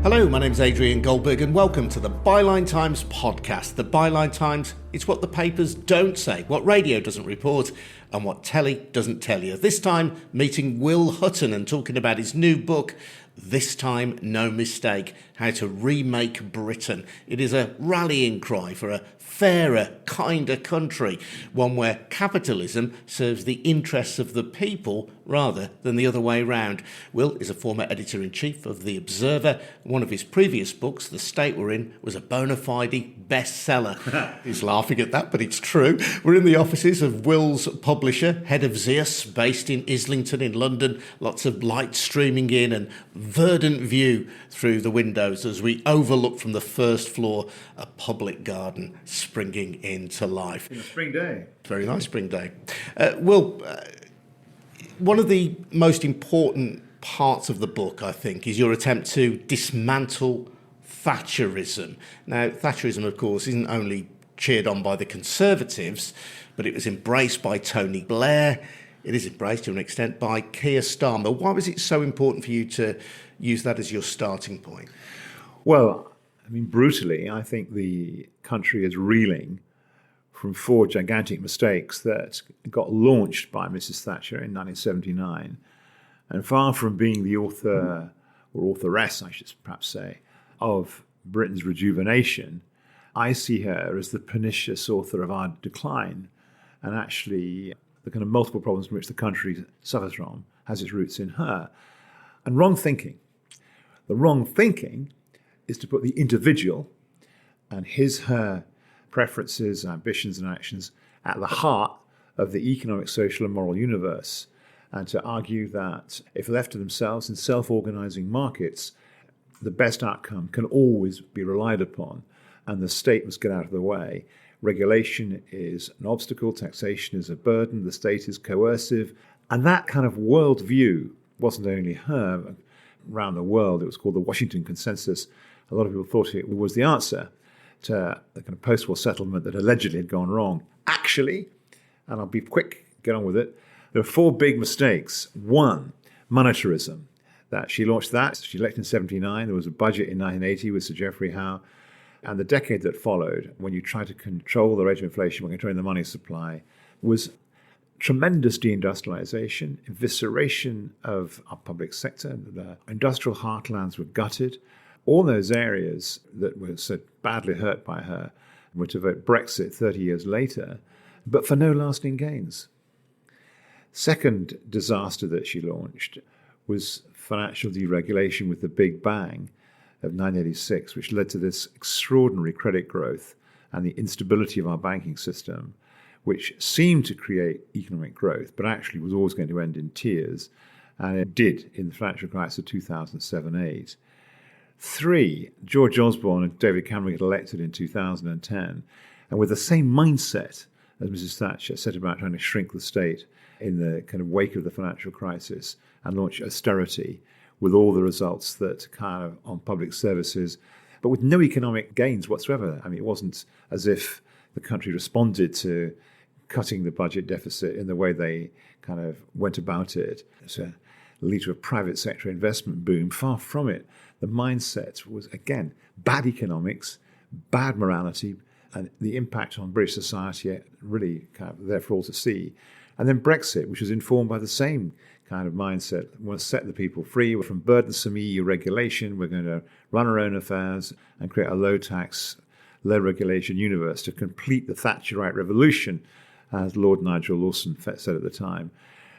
Hello, my name's Adrian Goldberg and welcome to the Byline Times podcast. The Byline Times, it's what the papers don't say, what radio doesn't report and what telly doesn't tell you. This time, meeting Will Hutton and talking about his new book, This Time No Mistake, How to Remake Britain. It is a rallying cry for a fairer, kinder country, one where capitalism serves the interests of the people rather than the other way round. Will is a former editor-in-chief of The Observer. One of his previous books, The State We're In, was a bona fide bestseller. He's laughing at that, but it's true. We're in the offices of Will's publisher, Head of Zeus, based in Islington in London. Lots of light streaming in and verdant view through the windows as we overlook from the first floor a public garden springing into life. It's a spring day. Very nice spring day. Will, one of the most important parts of the book, I think, is your attempt to dismantle Thatcherism. Now, Thatcherism, of course, isn't only cheered on by the Conservatives, but it was embraced by Tony Blair. It is embraced to an extent by Keir Starmer. Why was it so important for you to use that as your starting point? Well, I mean, brutally, I think the country is reeling from four gigantic mistakes that got launched by Mrs. Thatcher in 1979. And far from being the author, or authoress, I should perhaps say, of Britain's rejuvenation, I see her as the pernicious author of our decline. And actually, the kind of multiple problems in which the country suffers from has its roots in her. And wrong thinking. The wrong thinking is to put the individual and her preferences, ambitions and actions at the heart of the economic, social and moral universe, and to argue that if left to themselves in self-organizing markets, the best outcome can always be relied upon and the state must get out of the way. Regulation is an obstacle, taxation is a burden, the state is coercive, and that kind of worldview wasn't only her. Around the world, it was called the Washington Consensus. A lot of people thought it was the answer to the kind of post-war settlement that allegedly had gone wrong. Actually, and I'll be quick, get on with it, there are four big mistakes. One, monetarism. That she launched that. She elected in 1979. There was a budget in 1980 with Sir Geoffrey Howe. And the decade that followed, when you tried to control the rate of inflation, when controlling the money supply, was tremendous deindustrialization, evisceration of our public sector. The industrial heartlands were gutted. All those areas that were so badly hurt by her were to vote Brexit 30 years later, but for no lasting gains. Second disaster that she launched was financial deregulation with the Big Bang of 1986, which led to this extraordinary credit growth and the instability of our banking system, which seemed to create economic growth, but actually was always going to end in tears. And it did in the financial crisis of 2007-8. Three, George Osborne and David Cameron get elected in 2010, and with the same mindset as Mrs. Thatcher, set about trying to shrink the state in the kind of wake of the financial crisis and launch austerity with all the results that kind of on public services, but with no economic gains whatsoever. I mean, it wasn't as if the country responded to cutting the budget deficit in the way they kind of went about it to lead to a private sector investment boom. Far from it. The mindset was, again, bad economics, bad morality, and the impact on British society really kind of there for all to see. And then Brexit, which was informed by the same kind of mindset. We want to set the people free from burdensome EU regulation. We're going to run our own affairs and create a low-tax, low-regulation universe to complete the Thatcherite revolution, as Lord Nigel Lawson said at the time.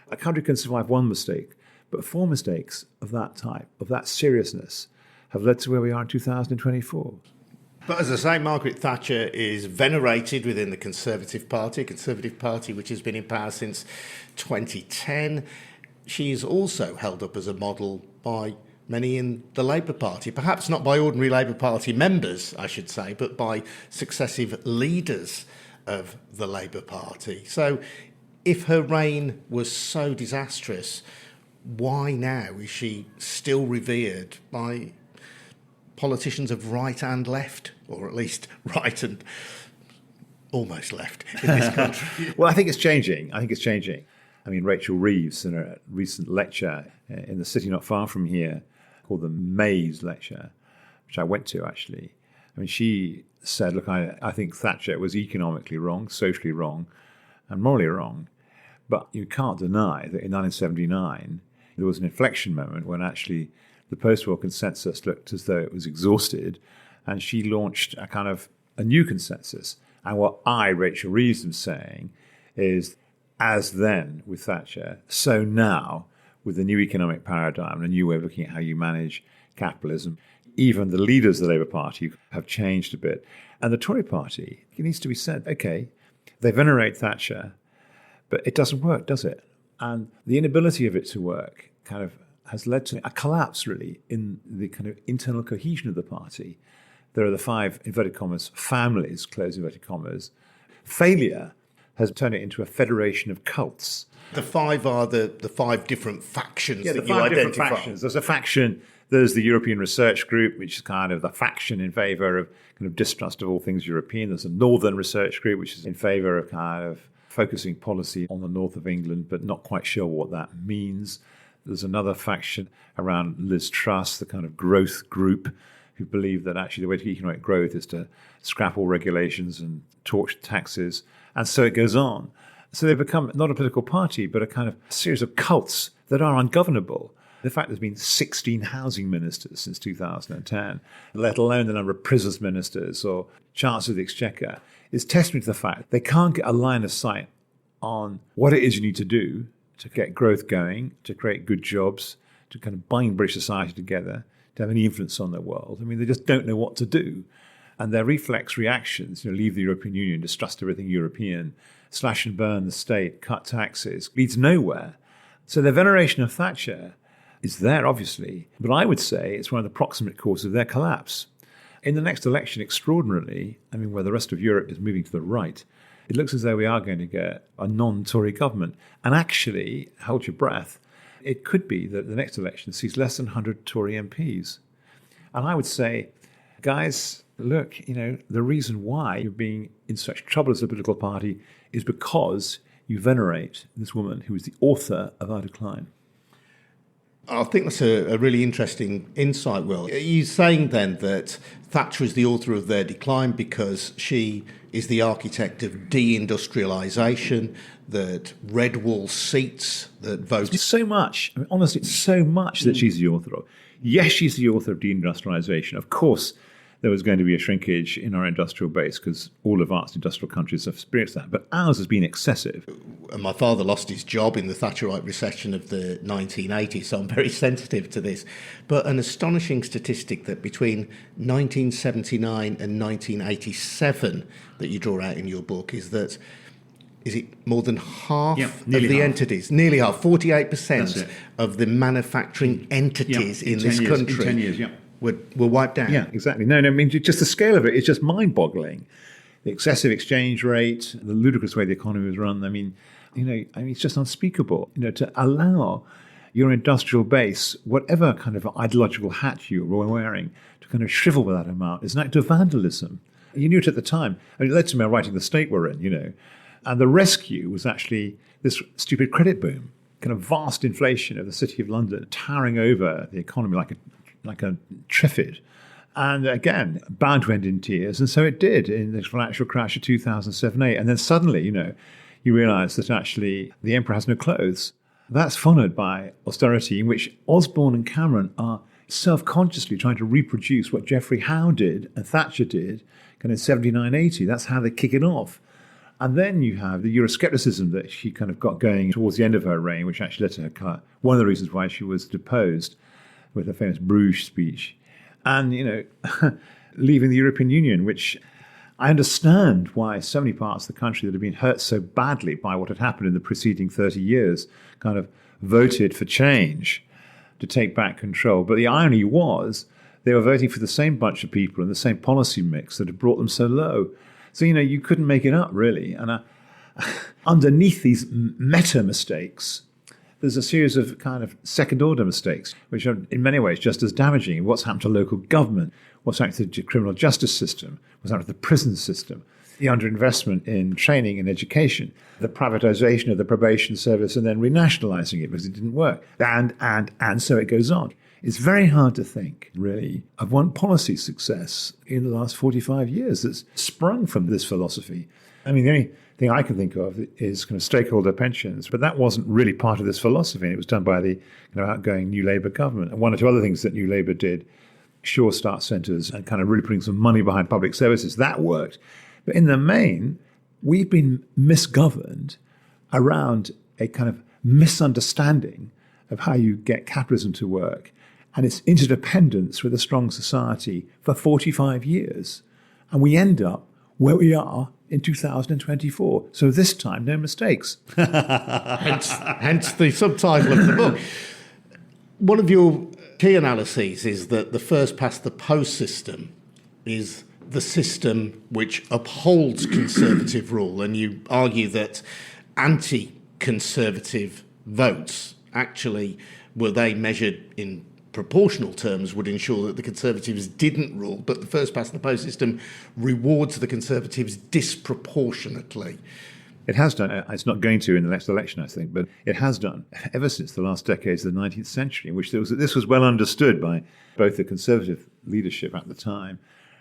A country can survive one mistake, but four mistakes of that type, of that seriousness, have led to where we are in 2024. But as I say, Margaret Thatcher is venerated within the Conservative Party, a Conservative Party which has been in power since 2010. She is also held up as a model by many in the Labour Party, perhaps not by ordinary Labour Party members, I should say, but by successive leaders of the Labour Party. So if her reign was so disastrous, why now is she still revered by politicians of right and left, or at least right and almost left in this country? Well, I think it's changing. I mean, Rachel Reeves, in a recent lecture in the city not far from here, called the Maze Lecture, which I went to actually. I mean, she said, look, I think Thatcher was economically wrong, socially wrong, and morally wrong. But you can't deny that in 1979, there was an inflection moment when actually the post-war consensus looked as though it was exhausted, and she launched a new consensus. And what Rachel Reeves, am saying is, as then with Thatcher, so now with the new economic paradigm, a new way of looking at how you manage capitalism, even the leaders of the Labour Party have changed a bit. And the Tory party, it needs to be said, okay, they venerate Thatcher, but it doesn't work, does it? And the inability of it to work kind of has led to a collapse, really, in the kind of internal cohesion of the party. There are the 5, inverted commas, families, close inverted commas. Failure has turned it into a federation of cults. The 5 are the 5 different factions that the you 5 different identify. factions. There's a faction, there's the European Research Group, which is kind of the faction in favour of kind of distrust of all things European. There's a Northern Research Group, which is in favour of kind of focusing policy on the north of England, but not quite sure what that means. There's another faction around Liz Truss, the kind of growth group, who believe that actually the way to economic growth is to scrap all regulations and torch taxes. And so it goes on. So they've become not a political party, but a kind of series of cults that are ungovernable. The fact there's been 16 housing ministers since 2010, let alone the number of prisons ministers or Chancellor of the Exchequer, is testament to the fact they can't get a line of sight on what it is you need to do to get growth going, to create good jobs, to kind of bind British society together, to have any influence on the world. I mean, they just don't know what to do. And their reflex reactions, leave the European Union, distrust everything European, slash and burn the state, cut taxes, leads nowhere. So the veneration of Thatcher is there, obviously, but I would say it's one of the proximate causes of their collapse. In the next election, extraordinarily, where the rest of Europe is moving to the right, it looks as though we are going to get a non-Tory government. And actually, hold your breath, it could be that the next election sees less than 100 Tory MPs. And I would say, guys, look, the reason why you're being in such trouble as a political party is because you venerate this woman who is the author of our decline. I think that's a really interesting insight, Will. Are you saying then that Thatcher is the author of their decline because she is the architect of deindustrialisation, that red wall seats, that votes? It's so much. Honestly, it's so much that she's the author of. Yes, she's the author of deindustrialisation. Of course, there was going to be a shrinkage in our industrial base because all advanced industrial countries have experienced that. But ours has been excessive. And my father lost his job in the Thatcherite recession of the 1980s, so I'm very sensitive to this. But an astonishing statistic that between 1979 and 1987 that you draw out in your book is that, is it more than half of the entities, nearly half, 48% of the manufacturing entities in this country in 10 years, were wiped out. Yeah, exactly. No, just the scale of it is just mind-boggling. The excessive exchange rate, the ludicrous way the economy was run. It's just unspeakable. To allow your industrial base, whatever kind of ideological hat you were wearing, to kind of shrivel with that amount is an act of vandalism. You knew it at the time. It led to me writing the state we're in, And the rescue was actually this stupid credit boom, kind of vast inflation of the City of London, towering over the economy like a triffid. And again, bound to end in tears. And so it did in the financial crash of 2007-8. And then suddenly, you realise that actually the emperor has no clothes. That's followed by austerity, in which Osborne and Cameron are self-consciously trying to reproduce what Geoffrey Howe did and Thatcher did kind of 79-80. That's how they kick it off. And then you have the Euroscepticism that she kind of got going towards the end of her reign, which actually led to her cut. One of the reasons why she was deposed with her famous Bruges speech. And, leaving the European Union, which I understand why so many parts of the country that had been hurt so badly by what had happened in the preceding 30 years kind of voted for change to take back control. But the irony was they were voting for the same bunch of people and the same policy mix that had brought them so low. So, you couldn't make it up, really. And underneath these meta mistakes, there's a series of kind of second-order mistakes, which are in many ways just as damaging. What's happened to local government? What's happened to the criminal justice system? What's happened to the prison system? The underinvestment in training and education, the privatization of the probation service and then renationalizing it because it didn't work. And so it goes on. It's very hard to think, really, of one policy success in the last 45 years that's sprung from this philosophy. I mean, the only thing I can think of is kind of stakeholder pensions, but that wasn't really part of this philosophy. It was done by the outgoing New Labour government. And one or two other things that New Labour did, Sure Start centres and kind of really putting some money behind public services, that worked. But in the main, we've been misgoverned around a kind of misunderstanding of how you get capitalism to work and its interdependence with a strong society for 45 years. And we end up where we are in 2024. So this time, no mistakes. hence the subtitle of the book. One of your key analyses is that the first past the post system is the system which upholds conservative rule, and you argue that anti-conservative votes actually, were they measured in proportional terms, would ensure that the Conservatives didn't rule, but the first past the post system rewards the Conservatives disproportionately. It has done. It's not going to in the next election, I think, but it has done ever since the last decades of the 19th century, in which this was well understood by both the Conservative leadership at the time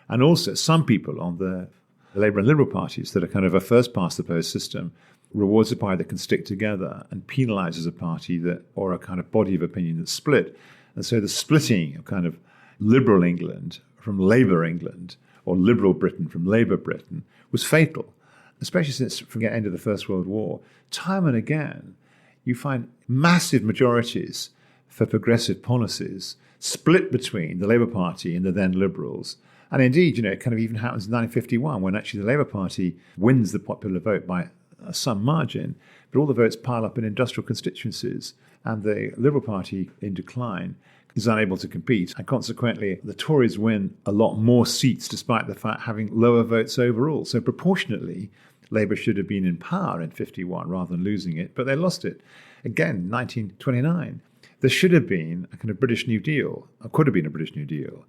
and also some people on the Labour and Liberal parties that are kind of a first past the post system rewards a party that can stick together and penalises a party that, or a kind of body of opinion that's split. And so the splitting of kind of liberal England from Labour England, or liberal Britain from Labour Britain, was fatal, especially since from the end of the First World War. Time and again, you find massive majorities for progressive policies split between the Labour Party and the then Liberals. And indeed, it kind of even happens in 1951 when actually the Labour Party wins the popular vote by some margin, but all the votes pile up in industrial constituencies, and the Liberal Party in decline is unable to compete, and consequently the Tories win a lot more seats despite the fact having lower votes overall. So proportionately, Labour should have been in power in 51 rather than losing it, but they lost it. Again, 1929, there should have been a kind of British New Deal, or could have been a British New Deal.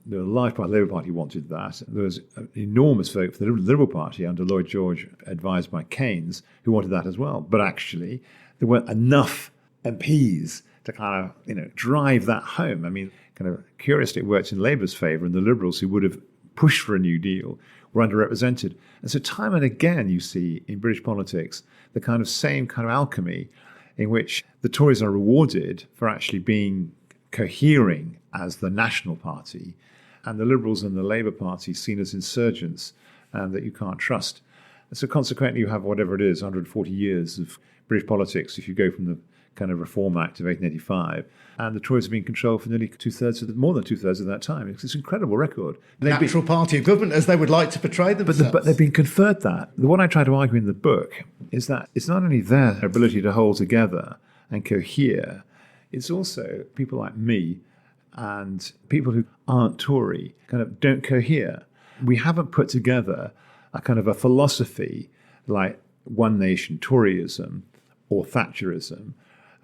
The large part of the Labour Party wanted that. There was an enormous vote for the Liberal Party under Lloyd George, advised by Keynes, who wanted that as well. But actually, there weren't enough MPs to kind of, drive that home. I mean, kind of curiously, it worked in Labour's favour, and the Liberals who would have pushed for a New Deal were underrepresented. And so time and again, you see in British politics the kind of same kind of alchemy in which the Tories are rewarded for actually being cohering as the national party, and the Liberals and the Labour Party seen as insurgents that you can't trust. And so consequently, you have whatever it is, 140 years of British politics, if you go from the kind of Reform Act of 1885, and the Tories have been controlled for nearly more than two-thirds of that time. It's an incredible record. Natural party of government, as they would like to portray themselves. But they've been conferred that. What I try to argue in the book is that it's not only their ability to hold together and cohere, it's also people like me and people who aren't Tory kind of don't cohere. We haven't put together a kind of a philosophy like One Nation Toryism or Thatcherism.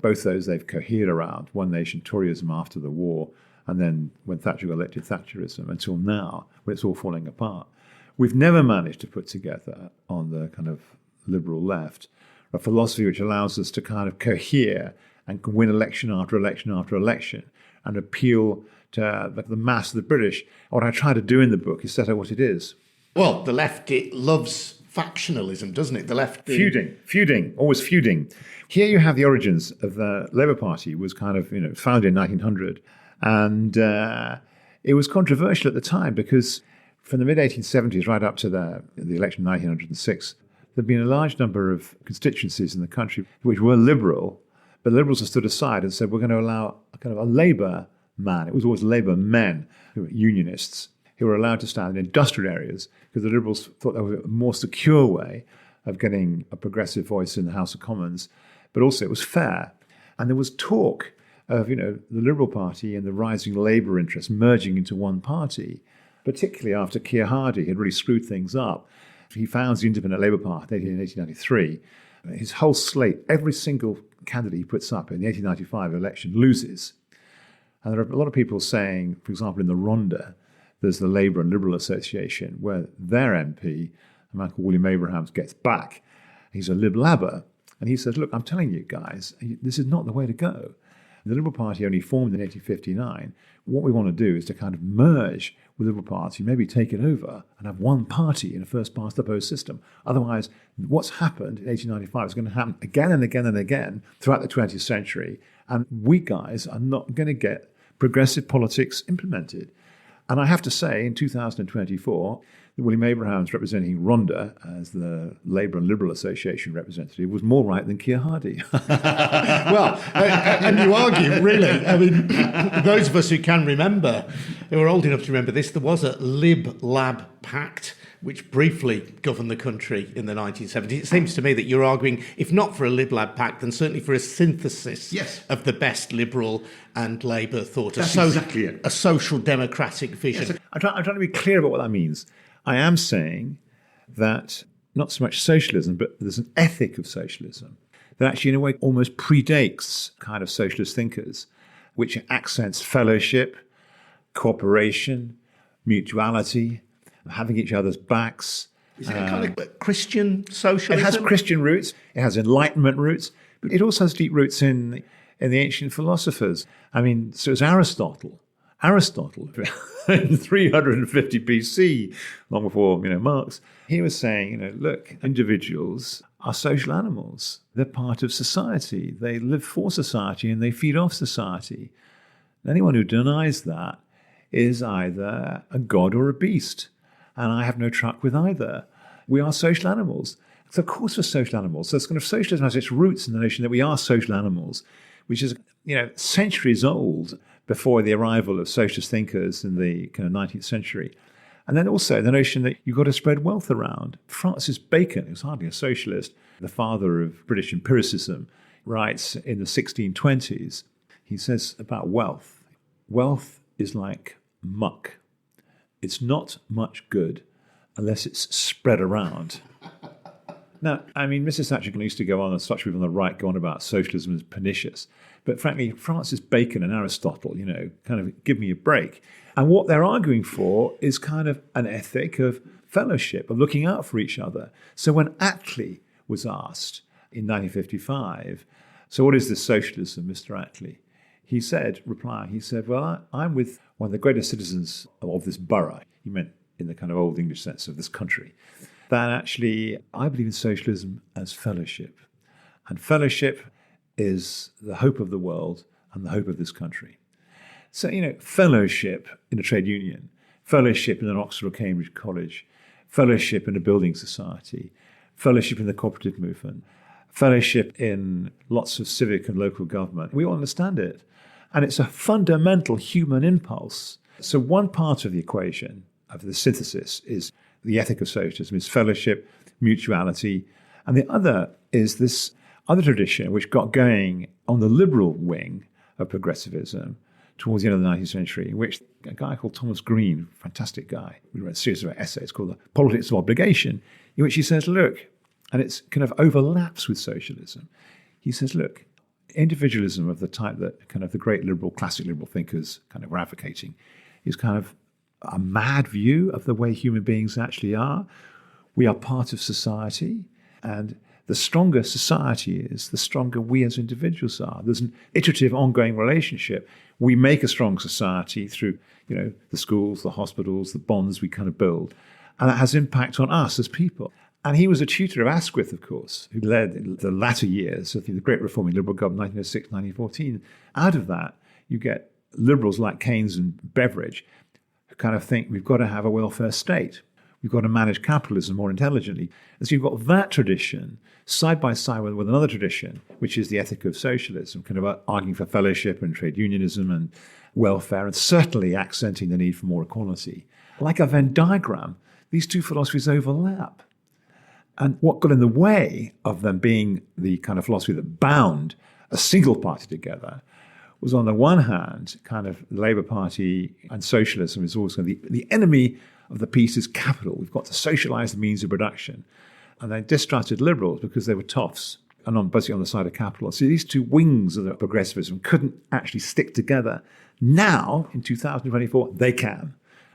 Both those they've cohered around, One Nation Toryism after the war, and then when Thatcher got elected, Thatcherism, until now, when it's all falling apart. We've never managed to put together on the kind of liberal left a philosophy which allows us to kind of cohere and can win election after election after election and appeal to the mass of the British. What I try to do in the book is set out what it is. Well, the left, it loves factionalism, doesn't it? The left... Feuding, always feuding. Here you have the origins of the Labour Party, was kind of, founded in 1900. And it was controversial at the time because from the mid-1870s right up to the election in 1906, there'd been a large number of constituencies in the country which were liberal, but the Liberals have stood aside and said, we're going to allow a kind of a Labour man. It was always Labour men, who were unionists, who were allowed to stand in industrial areas because the Liberals thought that was a more secure way of getting a progressive voice in the House of Commons, but also it was fair. And there was talk of, the Liberal Party and the rising Labour interest merging into one party, particularly after Keir Hardie had really screwed things up. He founds the Independent Labour Party in 1893. His whole slate, every single candidate he puts up in the 1895 election loses. And there are a lot of people saying, for example, in the Rhondda, there's the Labour and Liberal Association, where their MP, a man called William Abrahams, gets back. He's a Lib Labber. And he says, look, I'm telling you guys, this is not the way to go. The Liberal Party only formed in 1859. What we want to do is to kind of merge with the Liberal Party, maybe take it over and have one party in a first-past-the-post system. Otherwise, what's happened in 1895 is going to happen again and again and again throughout the 20th century. And we guys are not going to get progressive politics implemented. And I have to say, in 2024, William Abrahams representing Rhondda as the Labour and Liberal Association representative was more right than Keir Hardie. Well, and you argue, really. I mean, those of us who can remember, who are old enough to remember this, there was a Lib-Lab pact which briefly governed the country in the 1970s. It seems to me that you're arguing, if not for a Lib-Lab pact, then certainly for a synthesis of the best Liberal and Labour thought. That's exactly it. A social democratic vision. Yes, I'm trying to be clear about what that means. I am saying that not so much socialism, but there's an ethic of socialism that actually in a way almost predates kind of socialist thinkers, which accents fellowship, cooperation, mutuality, having each other's backs. Is it a kind of Christian socialism? It has Christian roots, it has Enlightenment roots, but it also has deep roots in the ancient philosophers. I mean, so it's Aristotle, in 350 BC, long before Marx, he was saying, look, individuals are social animals. They're part of society. They live for society and they feed off society. Anyone who denies that is either a god or a beast. And I have no truck with either. We are social animals. So of course we're social animals. So it's kind of socialism has its roots in the notion that we are social animals, which is centuries old before the arrival of socialist thinkers in the kind of 19th century. And then also the notion that you've got to spread wealth around. Francis Bacon, who's hardly a socialist, the father of British empiricism, writes in the 1620s, he says about wealth is like muck. It's not much good unless it's spread around. Now, I mean, Mrs. Thatcher used to go on, and such people on the right go on about socialism as pernicious. But frankly, Francis Bacon and Aristotle, kind of give me a break. And what they're arguing for is kind of an ethic of fellowship, of looking out for each other. So when Attlee was asked in 1955, so what is this socialism, Mr. Attlee? He said, well, I'm with one of the greatest citizens of this borough. He meant in the kind of old English sense of this country. That actually, I believe in socialism as fellowship. And fellowship is the hope of the world and the hope of this country. So, fellowship in a trade union, fellowship in an Oxford or Cambridge college, fellowship in a building society, fellowship in the cooperative movement, fellowship in lots of civic and local government. We all understand it. And it's a fundamental human impulse. So one part of the equation of the synthesis is the ethic of socialism, is fellowship, mutuality. And the other is this other tradition which got going on the liberal wing of progressivism towards the end of the 19th century, in which a guy called Thomas Green, fantastic guy, we wrote a series of essays called The Politics of Obligation, in which he says, look, and it kind of overlaps with socialism. He says, look, individualism of the type that kind of the great liberal, classic liberal thinkers kind of were advocating is kind of a mad view of the way human beings actually are. We are part of society, and the stronger society is, the stronger we as individuals are. There's an iterative, ongoing relationship. We make a strong society through, the schools, the hospitals, the bonds we kind of build, and that has impact on us as people. And he was a tutor of Asquith, of course, who led the latter years of the great reforming Liberal government, 1906, 1914. Out of that, you get liberals like Keynes and Beveridge who kind of think we've got to have a welfare state. We've got to manage capitalism more intelligently. And so you've got that tradition side by side with another tradition, which is the ethic of socialism, kind of arguing for fellowship and trade unionism and welfare, and certainly accenting the need for more equality. Like a Venn diagram, these two philosophies overlap. And what got in the way of them being the kind of philosophy that bound a single party together was, on the one hand, kind of the Labour Party and socialism is always going to be the enemy of the piece is capital. We've got to socialise the means of production. And they distrusted liberals because they were toffs and basically on the side of capital. So these two wings of the progressivism couldn't actually stick together. Now, in 2024, they can.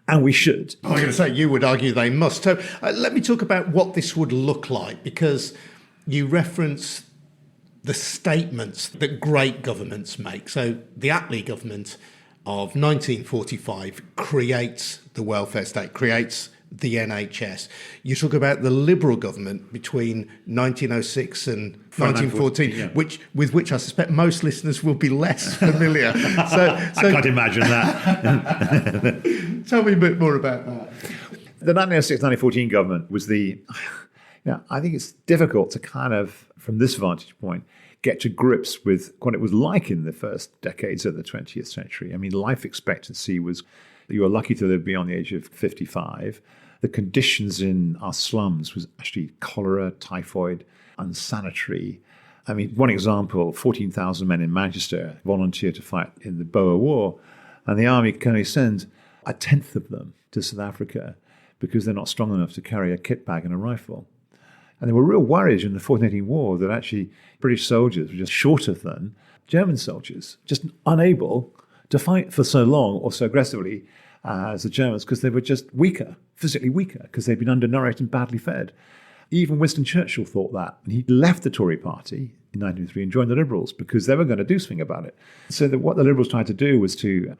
And we should. I was going to say, you would argue they must. So let me talk about what this would look like, because you reference the statements that great governments make. So the Attlee government of 1945 creates the welfare state, creates the NHS. You talk about the Liberal government between 1906 and 1914, yeah. with which I suspect most listeners will be less familiar. I can't imagine that. Tell me a bit more about that. The 1906-1914 government was I think it's difficult to kind of, from this vantage point, get to grips with what it was like in the first decades of the 20th century. I mean, life expectancy was, you were lucky to live beyond the age of 55. The conditions in our slums was actually cholera, typhoid, unsanitary. I mean, one example, 14,000 men in Manchester volunteered to fight in the Boer War, and the army can only send a tenth of them to South Africa because they're not strong enough to carry a kit bag and a rifle. And there were real worries in the 1418 war that actually British soldiers were just shorter than German soldiers, just unable to fight for so long or so aggressively as the Germans because they were just weaker, physically weaker, because they'd been undernourished and badly fed. Even Winston Churchill thought that. And he left the Tory party in 1903 and joined the Liberals because they were going to do something about it. So what the Liberals tried to do was to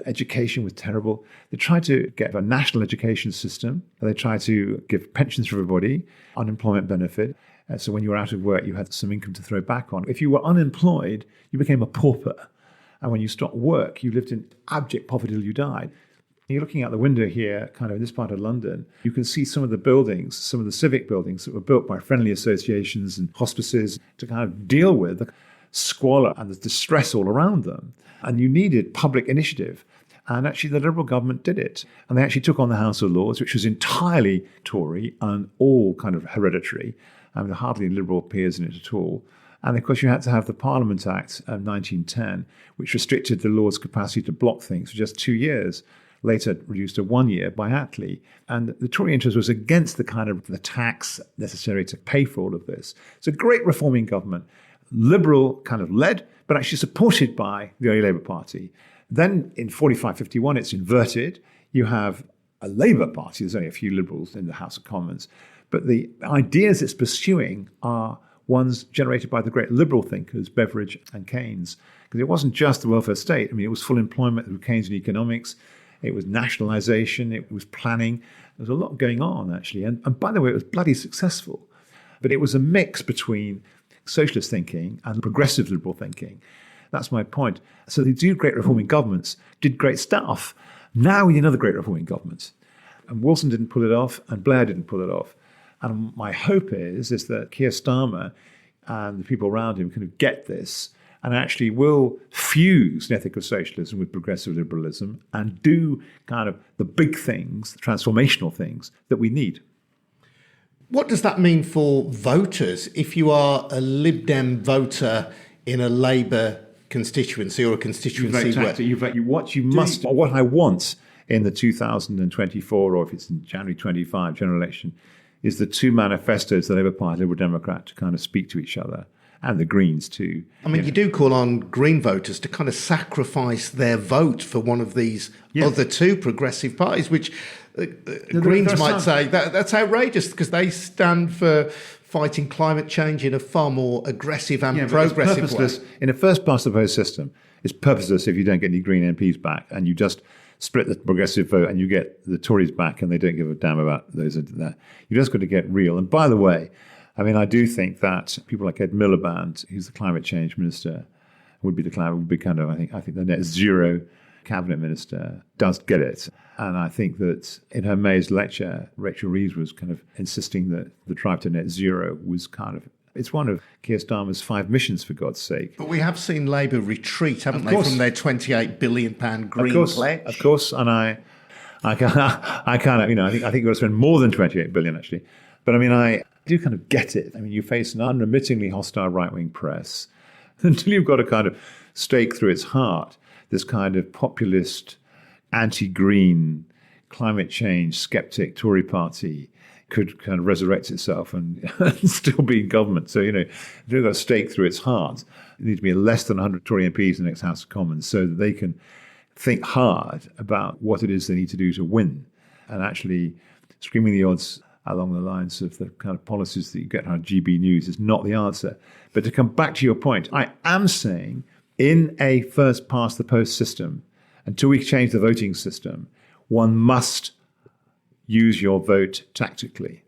education was terrible. They tried to get a national education system. They tried to give pensions for everybody, unemployment benefit. So when you were out of work, you had some income to throw back on. If you were unemployed, you became a pauper. And when you stopped work, you lived in abject poverty till you died. You're looking out the window here, kind of in this part of London, you can see some of the buildings, some of the civic buildings that were built by friendly associations and hospices to kind of deal with the squalor and the distress all around them. And you needed public initiative. And actually the Liberal government did it. And they actually took on the House of Lords, which was entirely Tory and all kind of hereditary. There were hardly Liberal peers in it at all. And of course, you had to have the Parliament Act of 1910, which restricted the Lords' capacity to block things for just 2 years, later reduced to 1 year by Attlee. And the Tory interest was against the kind of the tax necessary to pay for all of this. It's a great reforming government, Liberal kind of led, but actually supported by the early Labour Party. Then in 45-51, it's inverted. You have a Labour Party. There's only a few Liberals in the House of Commons. But the ideas it's pursuing are ones generated by the great liberal thinkers, Beveridge and Keynes. Because it wasn't just the welfare state. I mean, it was full employment through Keynesian economics. It was nationalisation. It was planning. There was a lot going on, actually. And by the way, it was bloody successful. But it was a mix between socialist thinking and progressive liberal thinking. That's my point. So they do great reforming governments, did great stuff. Now we need another great reforming government. And Wilson didn't pull it off, and Blair didn't pull it off. And my hope is that Keir Starmer and the people around him kind of get this and actually will fuse the ethic of socialism with progressive liberalism and do kind of the big things, the transformational things that we need. What does that mean for voters if you are a Lib Dem voter in a Labour constituency or a constituency what I want in the 2024, or if it's in January 25 general election, is the two manifestos, the Labour Party, Liberal Democrat, to kind of speak to each other, and the Greens too. I mean, you do call on Green voters to kind of sacrifice their vote for one of these other two progressive parties, which Greens might say that's outrageous because they stand for fighting climate change in a far more aggressive and progressive way. In the first past the post system, it's purposeless if you don't get any Green MPs back and you just split the progressive vote and you get the Tories back and they don't give a damn about those that. You just got to get real. And by the way, I mean, I do think that people like Ed Miliband, who's the climate change minister, would be kind of, I think the net zero cabinet minister does get it. And I think that in her May's lecture, Rachel Reeves was kind of insisting that the drive to net zero was kind of, it's one of Keir Starmer's 5 missions, for God's sake. But we have seen Labour retreat, haven't they, from their £28 billion green pledge? Of course, and I kind of, you know, I think we've got to spend more than 28 billion actually. But I mean, I do kind of get it. I mean, you face an unremittingly hostile right-wing press until you've got to kind of stake through its heart this kind of populist, anti-green, climate change, skeptic Tory party could kind of resurrect itself and still be in government. So, you know, you've got to stake through its heart. There need to be less than 100 Tory MPs in the next House of Commons so that they can think hard about what it is they need to do to win and actually screaming the odds along the lines of the kind of policies that you get on GB News is not the answer. But to come back to your point, I am saying in a first past the post system, until we change the voting system, one must use your vote tactically.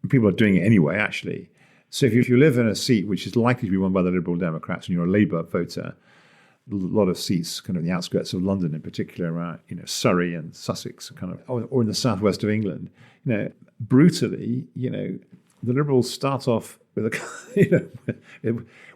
And people are doing it anyway, actually. So if you live in a seat which is likely to be won by the Liberal Democrats and you're a Labour voter, a lot of seats kind of the outskirts of London in particular, around Surrey and Sussex, kind of, or in the southwest of England, brutally, the Liberals start off with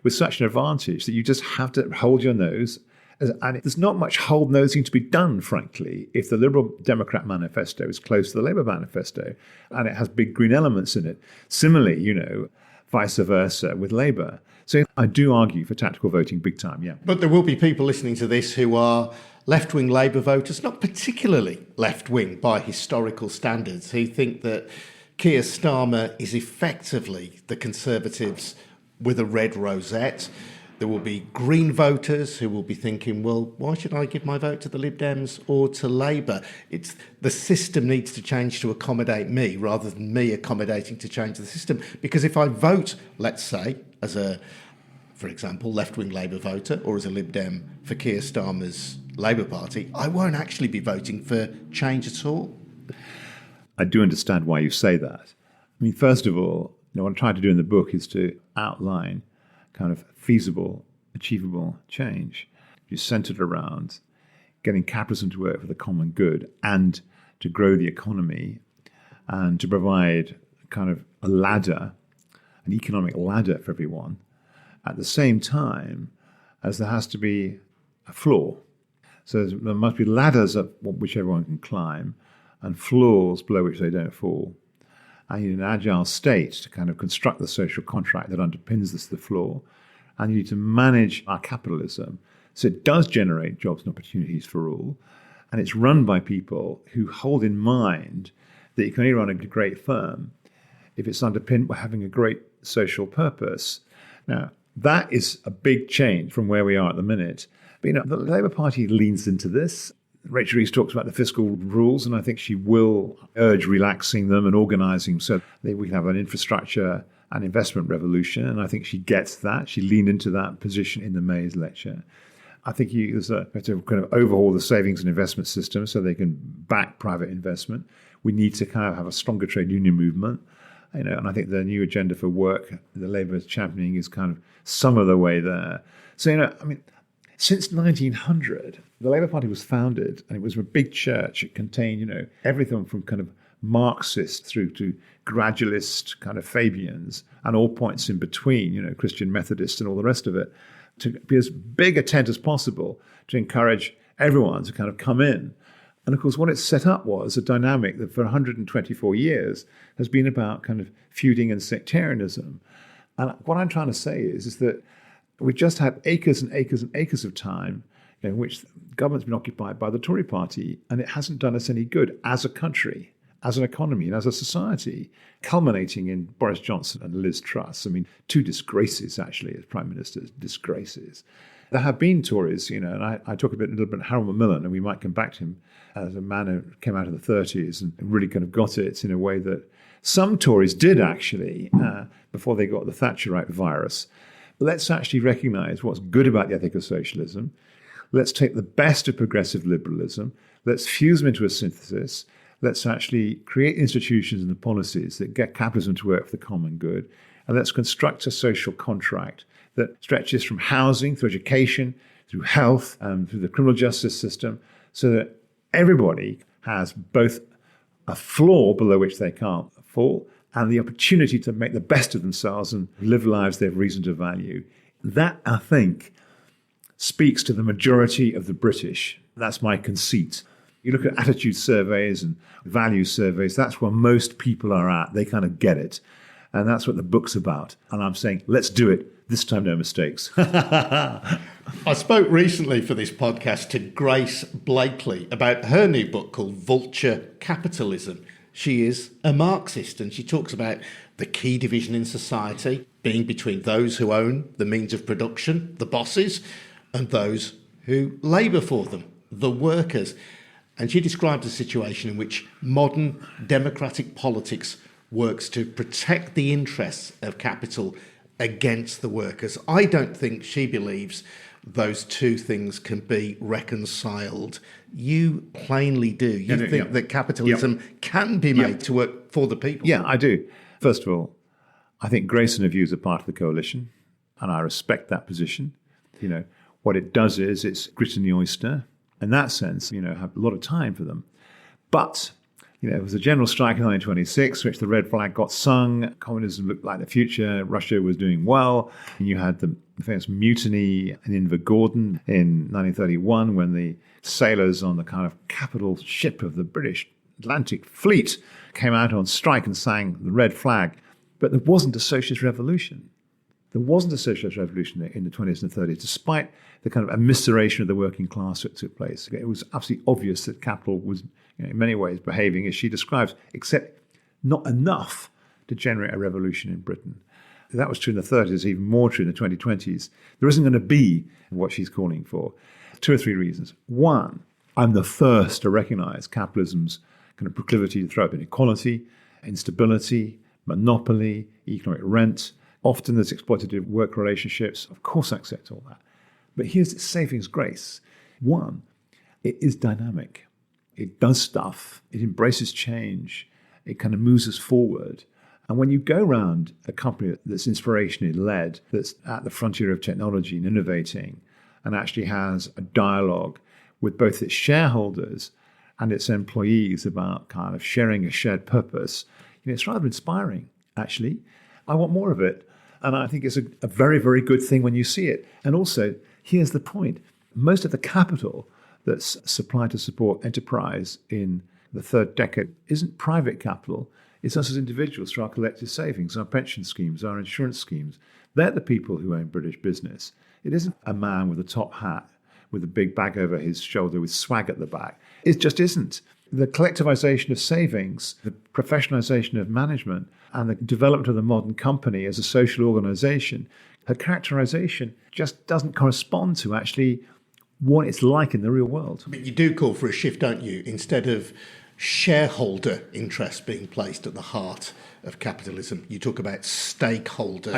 with such an advantage that you just have to hold your nose. And there's not much hold nosing to be done, frankly, if the Liberal Democrat manifesto is close to the Labour manifesto and it has big green elements in it. Similarly, vice versa with Labour. So I do argue for tactical voting big time, yeah. But there will be people listening to this who are left-wing Labour voters, not particularly left-wing by historical standards, who think that Keir Starmer is effectively the Conservatives with a red rosette. There will be Green voters who will be thinking, well, why should I give my vote to the Lib Dems or to Labour? It's the system needs to change to accommodate me rather than me accommodating to change the system. Because if I vote, let's say, as a, for example, left-wing Labour voter or as a Lib Dem for Keir Starmer's Labour Party, I won't actually be voting for change at all. I do understand why you say that. I mean, first of all, what I'm trying to do in the book is to outline kind of feasible, achievable change, which is centered around getting capitalism to work for the common good and to grow the economy and to provide kind of a ladder, an economic ladder for everyone, at the same time as there has to be a floor. So there must be ladders up which everyone can climb and floors below which they don't fall. And you need an agile state to kind of construct the social contract that underpins the floor. And you need to manage our capitalism so it does generate jobs and opportunities for all. And it's run by people who hold in mind that you can only run a great firm if it's underpinned by having a great social purpose. Now, that is a big change from where we are at the minute. But, the Labour Party leans into this. Rachel Reeves talks about the fiscal rules, and I think she will urge relaxing them and organising so that we can have an infrastructure and investment revolution. And I think she gets that. She leaned into that position in the May's lecture. I think we have to kind of overhaul the savings and investment system so they can back private investment. We need to kind of have a stronger trade union movement. And I think the new agenda for work the Labour is championing is kind of some of the way there. So, since 1900, the Labour Party was founded, and it was a big church. It contained, everything from kind of Marxist through to gradualist kind of Fabians and all points in between, Christian Methodists and all the rest of it, to be as big a tent as possible to encourage everyone to kind of come in. And of course, what it set up was a dynamic that for 124 years has been about kind of feuding and sectarianism. And what I'm trying to say is that we've just had acres and acres and acres of time in which the government's been occupied by the Tory party, and it hasn't done us any good as a country, as an economy, and as a society, culminating in Boris Johnson and Liz Truss. Two disgraces, actually, as Prime Ministers, disgraces. There have been Tories, and I talk a little bit about Harold Macmillan, and we might come back to him as a man who came out of the 30s and really kind of got it in a way that some Tories did, actually, before they got the Thatcherite virus. Let's actually recognise what's good about the ethic of socialism. Let's take the best of progressive liberalism. Let's fuse them into a synthesis. Let's actually create institutions and the policies that get capitalism to work for the common good. And let's construct a social contract that stretches from housing, through education, through health, through the criminal justice system, so that everybody has both a floor below which they can't fall and the opportunity to make the best of themselves and live lives they have reason to value. That, I think, speaks to the majority of the British. That's my conceit. You look at attitude surveys and value surveys, that's where most people are at. They kind of get it. And that's what the book's about. And I'm saying, let's do it. This time, no mistakes. I spoke recently for this podcast to Grace Blakely about her new book called Vulture Capitalism. She is a Marxist, and she talks about the key division in society being between those who own the means of production, the bosses, and those who labour for them, the workers. And she described a situation in which modern democratic politics works to protect the interests of capital against the workers. I don't think she believes those two things can be reconciled. You plainly do. You think that capitalism can be made to work for the people. Yeah, I do. First of all, I think Grace and her views are part of the coalition, and I respect that position. What it does is it's grit in the oyster. In that sense, have a lot of time for them. But, there was a general strike in 1926, which the red flag got sung. Communism looked like the future. Russia was doing well. And you had the famous mutiny in Invergordon in 1931, when the sailors on the kind of capital ship of the British Atlantic Fleet came out on strike and sang the red flag. But there wasn't a socialist revolution. There wasn't a socialist revolution in the 20s and 30s, despite the kind of immiseration of the working class that took place. It was absolutely obvious that capital was, in many ways, behaving as she describes, except not enough to generate a revolution in Britain. That was true in the 30s, even more true in the 2020s. There isn't going to be what she's calling for. 2 or 3 reasons. One, I'm the first to recognize capitalism's kind of proclivity to throw up inequality, instability, monopoly, economic rent. Often there's exploitative work relationships. Of course I accept all that. But here's its savings grace. One, it is dynamic. It does stuff. It embraces change. It kind of moves us forward. And when you go around a company that's inspirationally led, that's at the frontier of technology and innovating, and actually has a dialogue with both its shareholders and its employees about kind of sharing a shared purpose, it's rather inspiring, actually. I want more of it. And I think it's a very, very good thing when you see it. And also, here's the point. Most of the capital that's supplied to support enterprise in the third decade isn't private capital. It's us as individuals through our collective savings, our pension schemes, our insurance schemes. They're the people who own British business. It isn't a man with a top hat, with a big bag over his shoulder with swag at the back. It just isn't. The collectivization of savings, the professionalization of management, and the development of the modern company as a social organization, her characterization just doesn't correspond to actually what it's like in the real world. But you do call for a shift, don't you? Instead of shareholder interest being placed at the heart of capitalism, you talk about stakeholder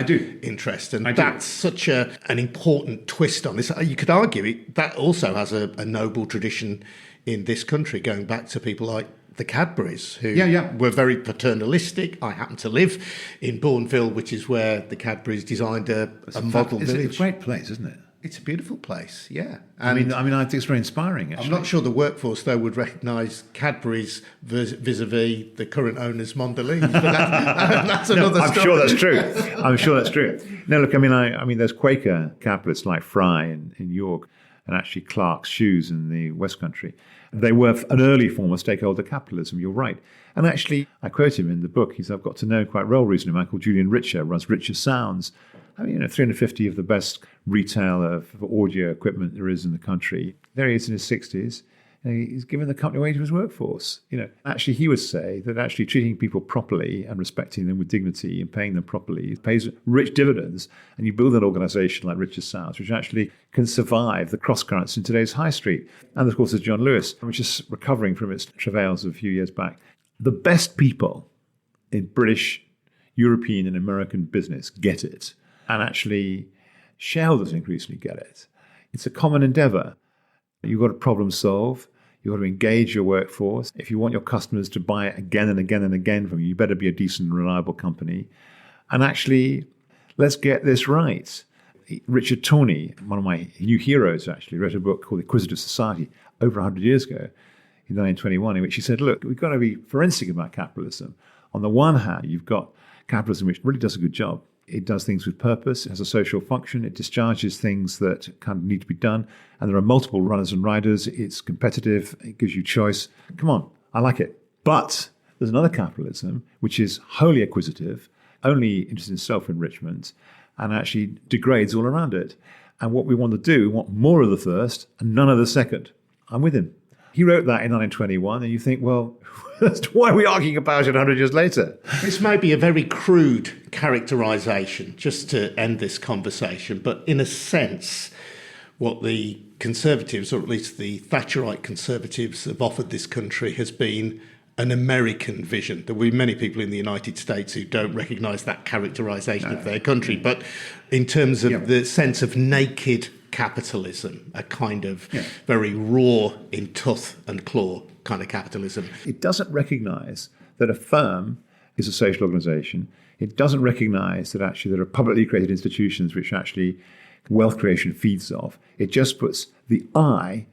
interest. And that's such an important twist on this. You could argue that also has a noble tradition in this country, going back to people like the Cadburys, who were very paternalistic. I happen to live in Bourneville, which is where the Cadburys designed a model village. It's a great place, isn't it? It's a beautiful place, yeah. And I think it's very inspiring, actually. I'm not sure the workforce, though, would recognise Cadbury's vis-a-vis the current owners, Mondelez. But that's another story. I'm sure that's true. No, look, I mean, there's Quaker capitalists like Fry in York, and actually Clark's Shoes in the West Country. They were an early form of stakeholder capitalism, you're right. And actually, I quote him in the book. I've got to know quite well recently, a man called Julian Richer, runs Richer Sounds. 350 of the best retail of audio equipment there is in the country. There he is in his 60s. He's given the company away to his workforce. Actually, he would say that actually treating people properly and respecting them with dignity and paying them properly pays rich dividends. And you build an organisation like Richer Sounds, which actually can survive the cross currents in today's high street. And of course, there's John Lewis, which is recovering from its travails of a few years back. The best people in British, European, and American business get it. And actually, shareholders increasingly get it. It's a common endeavour. You've got to problem solve. You've got to engage your workforce. If you want your customers to buy it again and again and again from you, you better be a decent and reliable company. And actually, let's get this right. Richard Tawney, one of my new heroes, actually, wrote a book called Acquisitive Society over 100 years ago, in 1921, in which he said, look, we've got to be forensic about capitalism. On the one hand, you've got capitalism which really does a good job. It does things with purpose. It has a social function. It discharges things that kind of need to be done. And there are multiple runners and riders. It's competitive. It gives you choice. Come on, I like it. But there's another capitalism which is wholly acquisitive, only interested in self-enrichment, and actually degrades all around it. And what we want to do, we want more of the first and none of the second. I'm with him. He wrote that in 1921, and you think, well, why are we arguing about it 100 years later? This may be a very crude characterisation, just to end this conversation, but in a sense, what the Conservatives, or at least the Thatcherite Conservatives, have offered this country has been an American vision. There will be many people in the United States who don't recognise that characterisation of their country, but in terms of the sense of naked capitalism, a kind of very raw in tooth and claw kind of capitalism. It doesn't recognise that a firm is a social organisation. It doesn't recognise that actually there are publicly created institutions which actually wealth creation feeds off. It just puts the I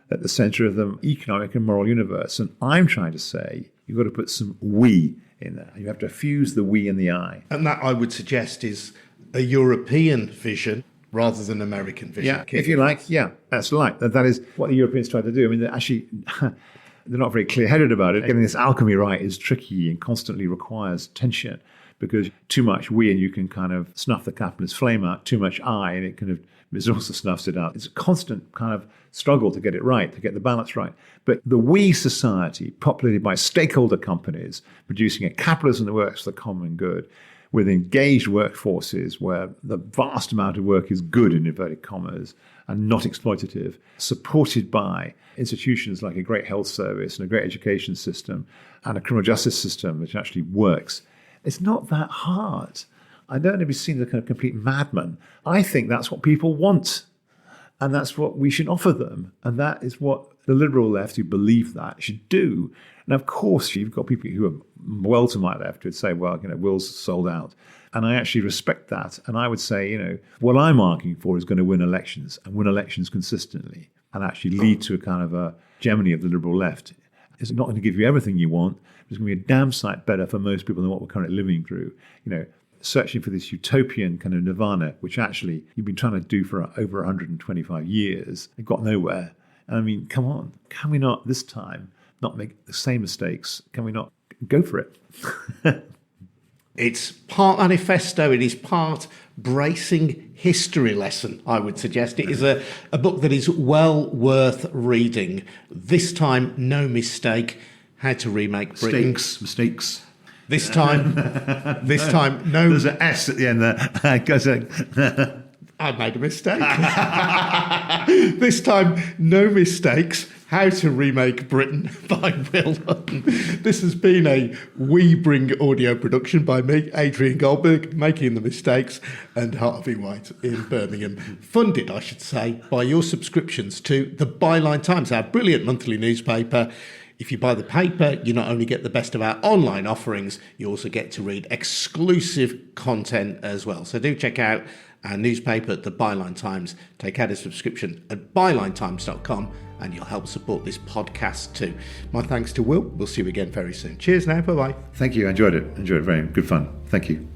at the centre of the economic and moral universe. And I'm trying to say you've got to put some we in there. You have to fuse the we and the I. And that, I would suggest, is a European vision rather than American vision. Yeah, if you like, that's right. That is what the Europeans tried to do. I mean, they're not very clear-headed about it. Getting this alchemy right is tricky and constantly requires tension, because too much we and you can kind of snuff the capitalist flame out, too much I and it kind of also snuffs it out. It's a constant kind of struggle to get it right, to get the balance right. But the we society, populated by stakeholder companies, producing a capitalism that works for the common good, with engaged workforces where the vast amount of work is good, in inverted commas, and not exploitative, supported by institutions like a great health service and a great education system and a criminal justice system which actually works. It's not that hard. I don't want to be seen as a kind of complete madman. I think that's what people want. And that's what we should offer them. And that is what the liberal left who believe that should do. And of course, you've got people who are well to my left who would say, well, Will's sold out. And I actually respect that. And I would say, what I'm arguing for is going to win elections and win elections consistently and actually lead to a kind of a hegemony of the liberal left. It's not going to give you everything you want. It's going to be a damn sight better for most people than what we're currently living through. Searching for this utopian kind of nirvana, which actually you've been trying to do for over 125 years, and got nowhere. And I mean, come on, can we not this time not make the same mistakes? Can we not go for it? It's part manifesto, it is part bracing history lesson, I would suggest. It is a book that is well worth reading. This time, no mistake, How to Remake Britain. Mistakes. This time, no... There's an S at the end there. I made a mistake. This time, no mistakes. How to Remake Britain by Will Hutton. This has been a We Bring audio production by me, Adrian Goldberg, making the mistakes, and Harvey White in Birmingham. Funded, I should say, by your subscriptions to the Byline Times, our brilliant monthly newspaper. If you buy the paper, you not only get the best of our online offerings, you also get to read exclusive content as well. So do check out our newspaper at the Byline Times. Take out a subscription at bylinetimes.com and you'll help support this podcast too. My thanks to Will. We'll see you again very soon. Cheers now. Bye-bye. Thank you. I enjoyed it. Very good fun. Thank you.